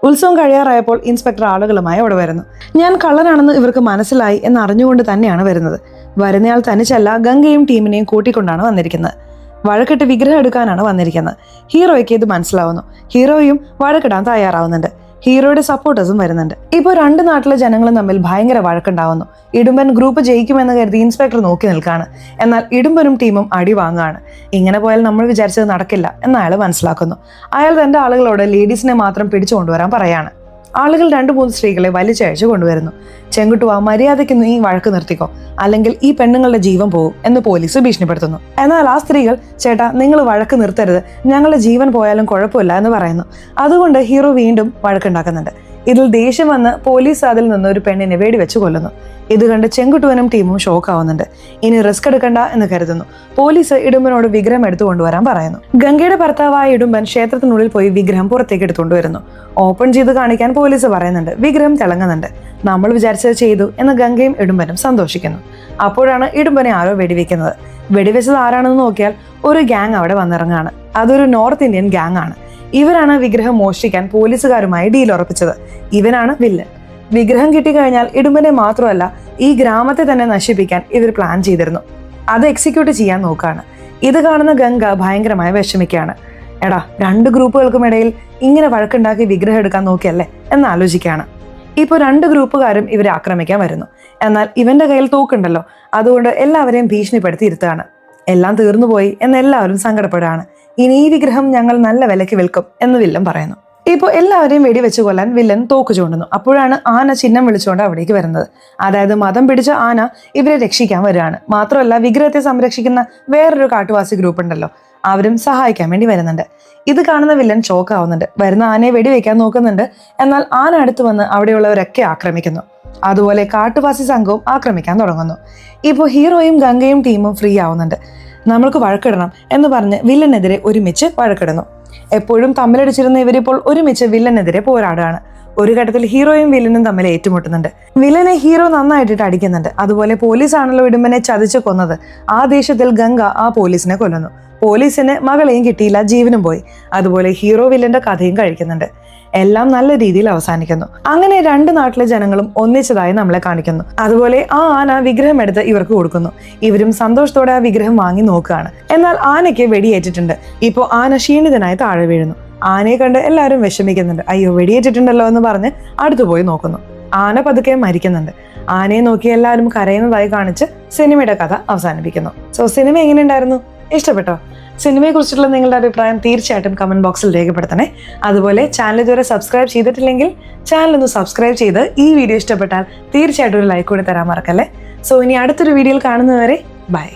ഉത്സവം കഴിയാറായപ്പോൾ ഇൻസ്പെക്ടർ ആളുകളുമായി അവിടെ വരുന്നു. ഞാൻ കള്ളനാണെന്ന് ഇവർക്ക് മനസ്സിലായി എന്ന് അറിഞ്ഞുകൊണ്ട് തന്നെയാണ് വരുന്നത്. വരുന്നയാൾ തനിച്ചല്ല, ഗംഗയും ടീമിനെയും കൂട്ടിക്കൊണ്ടാണ് വന്നിരിക്കുന്നത്. വഴക്കിട്ട് വിഗ്രഹം എടുക്കാനാണ് വന്നിരിക്കുന്നത്. ഹീറോയ്ക്ക് ഇത് മനസ്സിലാവുന്നു. ഹീറോയും വഴക്കിടാൻ തയ്യാറാവുന്നുണ്ട്. ഹീറോയുടെ സപ്പോർട്ടേഴ്സും വരുന്നുണ്ട്. ഇപ്പോൾ 2 നാട്ടിലെ ജനങ്ങളും തമ്മിൽ ഭയങ്കര വഴക്കുണ്ടാവുന്നു. ഇടുമ്പൻ ഗ്രൂപ്പ് ജയിക്കുമെന്ന് കരുതി ഇൻസ്പെക്ടർ നോക്കി നിൽക്കുകയാണ്. എന്നാൽ ഇടുമ്പനും ടീമും അടി വാങ്ങുകയാണ്. ഇങ്ങനെ പോയാൽ നമ്മൾ വിചാരിച്ചത് നടക്കില്ല എന്ന് അയാൾ മനസ്സിലാക്കുന്നു. അയാൾ തന്റെ ആളുകളോട് ലേഡീസിനെ മാത്രം പിടിച്ചുകൊണ്ടുവരാൻ പറയാണ്. ആളുകൾ 2-3 സ്ത്രീകളെ വലിച്ചയച്ചു കൊണ്ടുവരുന്നു. ചെങ്കുട്ടുവാ, മര്യാദയ്ക്ക് നീ വഴക്ക് നിർത്തിക്കോ, അല്ലെങ്കിൽ ഈ പെണ്ണുങ്ങളുടെ ജീവൻ പോകും എന്ന് പോലീസ് ഭീഷണിപ്പെടുത്തുന്നു. എന്നാൽ ആ സ്ത്രീകൾ, ചേട്ടാ നിങ്ങൾ വഴക്ക് നിർത്തരുത്, ഞങ്ങളുടെ ജീവൻ പോയാലും കുഴപ്പമില്ല എന്ന് പറയുന്നു. അതുകൊണ്ട് ഹീറോ വീണ്ടും വഴക്കുണ്ടാക്കുന്നുണ്ട്. ഇതിൽ ദേഷ്യം വന്ന് പോലീസ് അതിൽ നിന്ന് ഒരു പെണ്ണിനെ വെടിവെച്ച് കൊല്ലുന്നു. ഇത് കണ്ട് ചെങ്കുട്ടുവനും ടീമും ഷോക്ക് ആവുന്നുണ്ട്. ഇനി റിസ്ക് എടുക്കണ്ട എന്ന് കരുതുന്നു. പോലീസ് ഇടുമ്പനോട് വിഗ്രഹം എടുത്തു കൊണ്ടുവരാൻ പറയുന്നു. ഗംഗയുടെ ഭർത്താവായ ഇടുമ്പൻ ക്ഷേത്രത്തിനുള്ളിൽ പോയി വിഗ്രഹം പുറത്തേക്ക് എടുത്തുകൊണ്ടുവരുന്നു. ഓപ്പൺ ചെയ്ത് കാണിക്കാൻ പോലീസ് പറയുന്നുണ്ട്. വിഗ്രഹം തിളങ്ങുന്നുണ്ട്. നമ്മൾ വിചാരിച്ചത് ചെയ്തു എന്ന് ഗംഗയും ഇടുമ്പനും സന്തോഷിക്കുന്നു. അപ്പോഴാണ് ഇടുമ്പനെ ആരോ വെടിവെക്കുന്നത്. വെടിവെച്ചത് ആരാണെന്ന് നോക്കിയാൽ ഒരു ഗ്യാങ് അവിടെ വന്നിറങ്ങാണ്. അതൊരു നോർത്ത് ഇന്ത്യൻ ഗ്യാങ് ആണ്. ഇവരാണ് വിഗ്രഹം മോഷ്ടിക്കാൻ പോലീസുകാരുമായി ഡീൽ ഉറപ്പിച്ചത്. ഇവനാണ് വില്ലൻ. വിഗ്രഹം കിട്ടിക്കഴിഞ്ഞാൽ ഇടുമ്പനെ മാത്രമല്ല ഈ ഗ്രാമത്തെ തന്നെ നശിപ്പിക്കാൻ ഇവർ പ്ലാൻ ചെയ്തിരുന്നു. അത് എക്സിക്യൂട്ട് ചെയ്യാൻ നോക്കാണ്. ഇത് കാണുന്ന ഗംഗ ഭയങ്കരമായി വിഷമിക്കുകയാണ്. എടാ, രണ്ട് ഗ്രൂപ്പുകൾക്കും ഇടയിൽ ഇങ്ങനെ വഴക്കുണ്ടാക്കി വിഗ്രഹം എടുക്കാൻ നോക്കിയല്ലേ എന്ന് ആലോചിക്കുകയാണ്. ഇപ്പോൾ രണ്ട് ഗ്രൂപ്പുകാരും ഇവരെ ആക്രമിക്കാൻ വരുന്നു. എന്നാൽ ഇവന്റെ കയ്യിൽ തോക്കുണ്ടല്ലോ, അതുകൊണ്ട് എല്ലാവരെയും ഭീഷണിപ്പെടുത്തി ഇരുത്തുകയാണ്. എല്ലാം തീർന്നുപോയി എന്ന് എല്ലാവരും സങ്കടപ്പെടുകയാണ്. ഇനി ഈ വിഗ്രഹം ഞങ്ങൾ നല്ല വിലയ്ക്ക് വിൽക്കും എന്ന് വില്ലൻ പറയുന്നു. ഇപ്പോൾ എല്ലാവരെയും വെടിവെച്ച് കൊല്ലാൻ വില്ലൻ തോക്ക് ചൂണ്ടുന്നു. അപ്പോഴാണ് ആന ചിഹ്നം വിളിച്ചുകൊണ്ട് അവിടേക്ക് വരുന്നത്. അതായത് മതം പിടിച്ച ആന ഇവരെ രക്ഷിക്കാൻ വരികയാണ്. മാത്രമല്ല വിഗ്രഹത്തെ സംരക്ഷിക്കുന്ന വേറൊരു കാട്ടുവാസി ഗ്രൂപ്പ് ഉണ്ടല്ലോ, അവരും സഹായിക്കാൻ വേണ്ടി വരുന്നുണ്ട്. ഇത് കാണുന്ന വില്ലൻ ഷോക്ക് ആവുന്നുണ്ട്. വരുന്ന ആനയെ വെടിവെക്കാൻ നോക്കുന്നുണ്ട്. എന്നാൽ ആന അടുത്ത് വന്ന് അവിടെയുള്ളവരൊക്കെ ആക്രമിക്കുന്നു. അതുപോലെ കാട്ടുവാസി സംഘവും ആക്രമിക്കാൻ തുടങ്ങുന്നു. ഇപ്പോൾ ഹീറോയും ഗംഗയും ടീമും ഫ്രീ ആവുന്നുണ്ട്. നമ്മൾക്ക് വഴക്കിടണം എന്ന് പറഞ്ഞ് വില്ലനെതിരെ ഒരുമിച്ച് വഴക്കിടുന്നു. എപ്പോഴും തമ്മിലടിച്ചിരുന്ന ഇവരിപ്പോൾ ഒരുമിച്ച് വില്ലനെതിരെ പോരാടുകയാണ്. ഒരു ഘട്ടത്തിൽ ഹീറോയും വില്ലനും തമ്മിൽ ഏറ്റുമുട്ടുന്നുണ്ട്. വില്ലനെ ഹീറോ നന്നായിട്ടിട്ട് അടിക്കുന്നുണ്ട്. അതുപോലെ പോലീസാണല്ലോ ഇടുമ്പനെ ചതിച്ചു കൊന്നത്. ആ ദേഷ്യത്തിൽ ഗംഗ ആ പോലീസിനെ കൊല്ലുന്നു. പോലീസിന് മകളെയും കിട്ടിയില്ല, ജീവനും പോയി. അതുപോലെ ഹീറോ വില്ലന്റെ കഥയും കഴിക്കുന്നുണ്ട്. എല്ലാം നല്ല രീതിയിൽ അവസാനിക്കുന്നു. അങ്ങനെ രണ്ട് നാട്ടിലെ ജനങ്ങളും ഒന്നിച്ചതായി നമ്മളെ കാണിക്കുന്നു. അതുപോലെ ആ ആന വിഗ്രഹം എടുത്ത് ഇവർക്ക് കൊടുക്കുന്നു. ഇവരും സന്തോഷത്തോടെ ആ വിഗ്രഹം വാങ്ങി നോക്കുകയാണ്. എന്നാൽ ആനയ്ക്ക് വെടിയേറ്റിട്ടുണ്ട്. ഇപ്പോൾ ആന ക്ഷീണിതനായി താഴെ വീഴുന്നു. ആനയെ കണ്ട് എല്ലാവരും വിഷമിക്കുന്നുണ്ട്. അയ്യോ, വെടിയേറ്റിട്ടുണ്ടല്ലോ എന്ന് പറഞ്ഞ് അടുത്തു പോയി നോക്കുന്നു. ആന പതുക്കെ മരിക്കുന്നുണ്ട്. ആനയെ നോക്കി എല്ലാവരും കരയുന്നതായി കാണിച്ച് സിനിമയുടെ കഥ അവസാനിപ്പിക്കുന്നു. സോ സിനിമ എങ്ങനെയുണ്ടായിരുന്നു? ഇഷ്ടപ്പെട്ടോ? സിനിമയെ കുറിച്ചുള്ള നിങ്ങളുടെ അഭിപ്രായം തീർച്ചയായിട്ടും കമന്റ് ബോക്സിൽ രേഖപ്പെടുത്തണേ. അതുപോലെ ചാനൽ ഇതുവരെ സബ്സ്ക്രൈബ് ചെയ്തിട്ടില്ലെങ്കിൽ ചാനൽ ഒന്ന് സബ്സ്ക്രൈബ് ചെയ്ത് ഈ വീഡിയോ ഇഷ്ടപ്പെട്ടാൽ തീർച്ചയായിട്ടും ഒരു ലൈക്ക് കൂടി തരാൻ മറക്കല്ലേ. സോ ഇനി അടുത്തൊരു വീഡിയോയിൽ കാണുന്നതുവരെ ബൈ.